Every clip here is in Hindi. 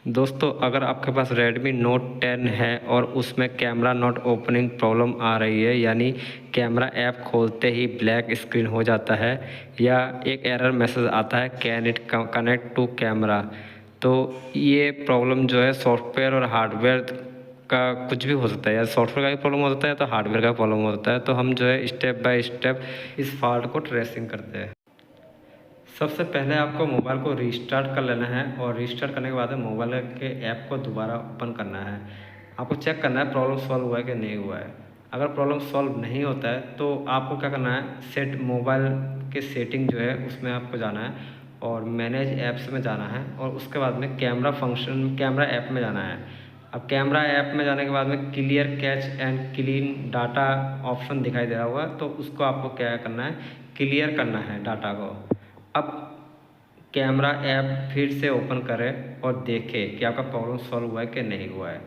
दोस्तों अगर आपके पास Redmi Note 10 है और उसमें कैमरा नॉट ओपनिंग प्रॉब्लम आ रही है, यानी कैमरा ऐप खोलते ही ब्लैक स्क्रीन हो जाता है या एक एरर मैसेज आता है can it connect to camera, तो ये प्रॉब्लम जो है सॉफ्टवेयर और हार्डवेयर का कुछ भी हो सकता है। या सॉफ्टवेयर का भी प्रॉब्लम हो सकता है तो हार्डवेयर का प्रॉब्लम हो सकता है। तो हम जो है स्टेप बाय स्टेप इस फॉल्ट को ट्रेसिंग करते हैं। सबसे पहले आपको मोबाइल को रीस्टार्ट कर लेना है और रीस्टार्ट करने के बाद मोबाइल के ऐप को दोबारा ओपन करना है। आपको चेक करना है प्रॉब्लम सॉल्व हुआ है कि नहीं हुआ है। अगर प्रॉब्लम सॉल्व नहीं होता है तो आपको क्या करना है, सेट मोबाइल के सेटिंग जो है उसमें आपको जाना है और मैनेज ऐप्स में जाना है और उसके बाद में कैमरा फंक्शन कैमरा ऐप में जाना है। अब कैमरा ऐप में जाने के बाद में clear catch and clean data option दिखाई दे रहा होगा, तो उसको आपको क्या करना है, क्लियर करना है डाटा को। अब कैमरा ऐप फिर से ओपन करें और देखें कि आपका प्रॉब्लम सॉल्व हुआ है कि नहीं हुआ है।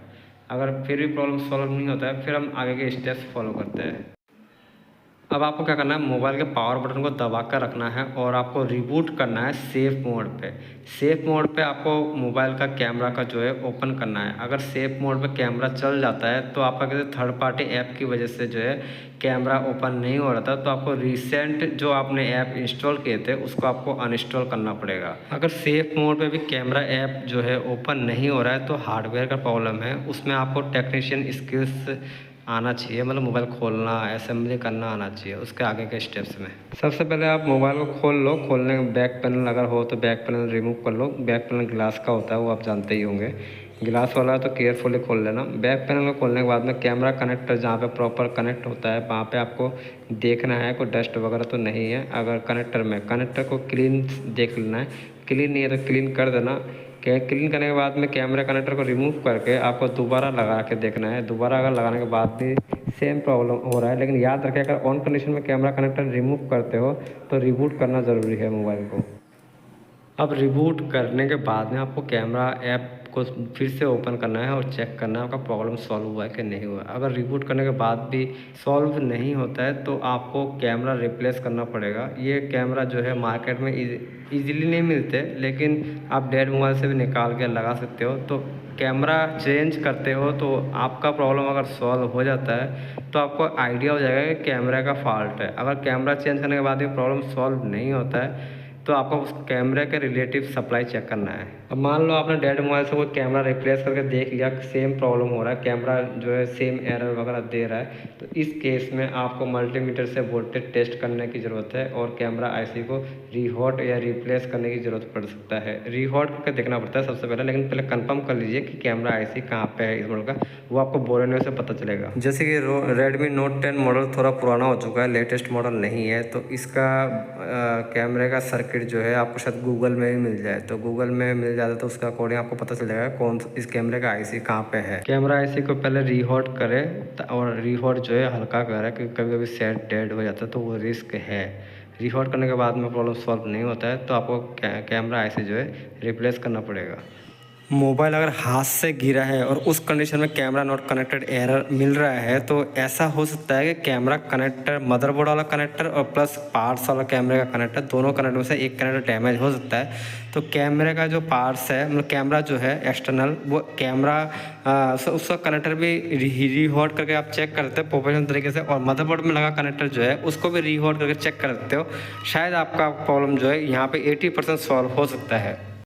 अगर फिर भी प्रॉब्लम सॉल्व नहीं होता है, फिर हम आगे के स्टेप्स फॉलो करते हैं। अब आपको क्या करना है, मोबाइल के पावर बटन को दबा कर रखना है और आपको रिबूट करना है सेफ मोड पे। सेफ मोड पे आपको मोबाइल का कैमरा का जो है ओपन करना है। अगर सेफ मोड पे कैमरा चल जाता है तो आपका किसी थर्ड पार्टी ऐप की वजह से जो है कैमरा ओपन नहीं हो रहा था, तो आपको रिसेंट जो आपने ऐप इंस्टॉल किए थे उसको आपको अनइंस्टॉल करना पड़ेगा। अगर सेफ मोड पे भी कैमरा ऐप जो है ओपन नहीं हो रहा है तो हार्डवेयर का प्रॉब्लम है। उसमें आपको टेक्नीशियन स्किल्स आना चाहिए, मतलब मोबाइल खोलना असेंबली करना आना चाहिए उसके आगे के स्टेप्स में। सबसे पहले आप मोबाइल को खोल लो। खोलने के बैक पैनल अगर हो तो बैक पैनल रिमूव कर लो। बैक पैनल ग्लास का होता है, वो आप जानते ही होंगे। ग्लास वाला है तो केयरफुली खोल लेना। बैक पैनल को खोलने के बाद में कैमरा कनेक्टर जहाँ पे प्रॉपर कनेक्ट होता है वहाँ पे आपको देखना है कोई डस्ट वगैरह तो नहीं है। अगर कनेक्टर को क्लीन देख लेना है, क्लीन नहीं है तो क्लीन कर देना। क्लीन करने के बाद में कैमरा कनेक्टर को रिमूव करके आपको दोबारा लगा के देखना है। दोबारा अगर लगाने के बाद भी सेम प्रॉब्लम हो रहा है, लेकिन याद रखें अगर ऑन कंडीशन में कैमरा कनेक्टर रिमूव करते हो तो रिबूट करना ज़रूरी है मोबाइल को। अब रिबूट करने के बाद में आपको कैमरा ऐप को फिर से ओपन करना है और चेक करना है आपका प्रॉब्लम सॉल्व हुआ है कि नहीं हुआ। अगर रिबूट करने के बाद भी सॉल्व नहीं होता है तो आपको कैमरा रिप्लेस करना पड़ेगा। ये कैमरा जो है मार्केट में इजीली नहीं मिलते, लेकिन आप डेड मोबाइल से भी निकाल के लगा सकते हो। तो कैमरा चेंज करते हो तो आपका प्रॉब्लम अगर सॉल्व हो जाता है तो आपको आइडिया हो जाएगा कि कैमरा का फॉल्ट है। अगर कैमरा चेंज करने के बाद भी प्रॉब्लम सॉल्व नहीं होता है तो आपको उस कैमरे के रिलेटिव सप्लाई चेक करना है। अब मान लो आपने डेड मोबाइल से कोई कैमरा रिप्लेस करके देख लिया, सेम प्रॉब्लम हो रहा है, कैमरा जो है सेम एरर वगैरह दे रहा है, तो इस केस में आपको मल्टीमीटर से वोल्टेज टेस्ट करने की ज़रूरत है और कैमरा आईसी को रीहॉट या रिप्लेस करने की ज़रूरत पड़ सकता है। रीहॉट करके देखना पड़ता है सबसे पहले, लेकिन पहले कंफर्म कर लीजिए कि कैमरा आईसी कहाँ पे है इस मॉडल का, वो आपको बोलने से पता चलेगा। जैसे कि Redmi Note 10 मॉडल थोड़ा पुराना हो चुका है, लेटेस्ट मॉडल नहीं है, तो इसका कैमरे का सर्किट जो है आपको शायद गूगल में भी मिल जाए। तो गूगल में मिल जाता है तो उसका अकॉर्डिंग आपको पता चल जाएगा कौन इस कैमरे का आईसी कहाँ पे है। कैमरा आईसी को पहले रीहॉट करें और रीहॉट जो है हल्का करें, क्योंकि कभी कभी सेट डेड हो जाता है तो वो रिस्क है। रीहॉट करने के बाद में प्रॉब्लम सॉल्व नहीं होता है तो आपको कैमरा आईसी जो है रिप्लेस करना पड़ेगा। मोबाइल अगर हाथ से गिरा है और उस कंडीशन में कैमरा नॉट कनेक्टेड एरर मिल रहा है तो ऐसा हो सकता है कि कैमरा कनेक्टर, मदरबोर्ड वाला कनेक्टर और प्लस पार्ट्स वाला कैमरे का कनेक्टर, दोनों कनेक्टर में से एक कनेक्टर डैमेज हो सकता है। तो कैमरे का जो पार्ट्स है, मतलब कैमरा जो है एक्सटर्नल, वो कैमरा उसका कनेक्टर भी रीहॉट करके आप चेक करते हो प्रोफेशनल तरीके से, और मदरबोर्ड में लगा कनेक्टर जो है उसको भी रीहॉट करके चेक करते हो। शायद आपका प्रॉब्लम जो है यहाँ पे 80% सॉल्व हो सकता है।